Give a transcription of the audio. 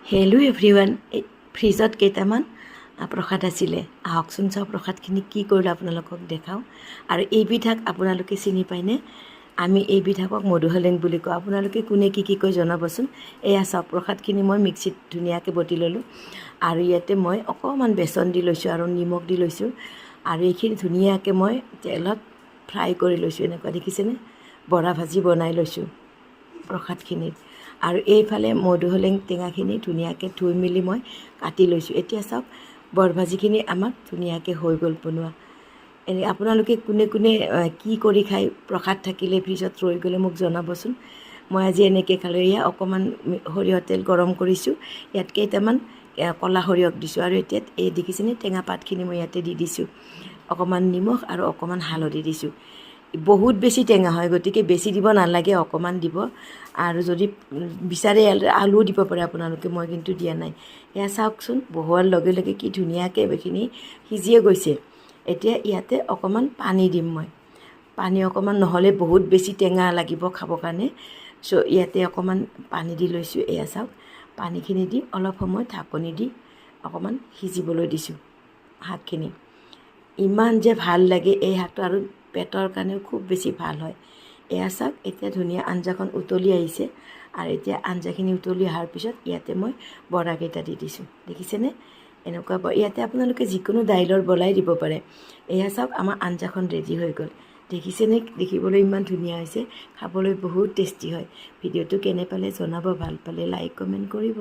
Hello' everyone, ফ্ৰিজত কেইটামান প্ৰসাদ আছিলে, আহকচোন চাওঁ প্ৰসাদখিনি কি কৰিলোঁ আপোনালোকক দেখাওঁ। আৰু এইবিধ শাক আপোনালোকে চিনি পায়নে? আমি এইবিধ শাকক মধুসোলেং বুলি কওঁ। আপোনালোকে কোনে কি কি কয় জনাবচোন। এয়া চাওক, প্ৰসাদখিনি মই মিক্সিত ধুনীয়াকৈ বটি ল'লোঁ। আৰু ইয়াতে মই অকণমান বেচন দি লৈছোঁ আৰু নিমখ দি লৈছোঁ। আৰু এইখিনি ধুনীয়াকৈ মই তেলত ফ্ৰাই কৰি লৈছোঁ। এনেকুৱা দেখিছেনে? বৰা ভাজি বনাই লৈছোঁ প্ৰসাদখিনিত। আৰু এইফালে মধুসোলেং টেঙাখিনি ধুনীয়াকৈ ধুই মেলি মই কাটি লৈছোঁ। এতিয়া চাওক, বৰভাজিখিনি আমাৰ ধুনীয়াকৈ হৈ গ'ল বনোৱা। এনে আপোনালোকে কোনে কোনে কি কৰি খাই প্ৰসাদ থাকিলে ফ্ৰিজত ৰৈ গ'লে মোক জনাবচোন। মই আজি এনেকৈ খালোঁ। এয়া অকণমান সৰিয়হ তেল গৰম কৰিছোঁ, ইয়াত কেইটামান ক'লা সৰিয়হ দিছোঁ। আৰু এতিয়া এই দেখিছেনে, টেঙা পাতখিনি মই ইয়াতে দি দিছোঁ। অকণমান নিমখ আৰু অকণমান হালধি দিছোঁ। বহুত বেছি টেঙা হয়, গতিকে বেছি দিব নালাগে, অকণমান দিব। আৰু যদি বিচাৰে আলুও দিব পাৰে আপোনালোকে, মই কিন্তু দিয়া নাই। এয়া চাওকচোন, বহোৱাৰ লগে লগে কি ধুনীয়াকৈ এইখিনি সিজিয়ে গৈছে। এতিয়া ইয়াতে অকণমান পানী দিম মই। পানী অকণমান নহ'লে বহুত বেছি টেঙা লাগিব খাবৰ কাৰণে। চ' ইয়াতে অকণমান পানী দি লৈছোঁ। এয়া চাওক, পানীখিনি দি অলপ সময় ঢাকনি দি অকণমান সিজিবলৈ দিছোঁ শাকখিনি। ইমান যে ভাল লাগে এই শাকটো, আৰু পেটৰ কাৰণেও খুব বেছি ভাল হয়। এয়া চাওক, এতিয়া ধুনীয়া আঞ্জাখন উতলি আহিছে। আৰু এতিয়া আঞ্জাখিনি উতলি অহাৰ পিছত ইয়াতে মই বৰাকেইটা দি দিছোঁ। দেখিছেনে? এনেকুৱা ইয়াতে আপোনালোকে যিকোনো দাইলৰ বলাই দিব পাৰে। এয়া চাওক, আমাৰ আঞ্জাখন ৰেডি হৈ গ'ল। দেখিছেনে? দেখিবলৈ ইমান ধুনীয়া হৈছে, খাবলৈ বহুত টেষ্টি হয়। ভিডিঅ'টো কেনে পালে জনাব, ভাল পালে লাইক কমেণ্ট কৰিব।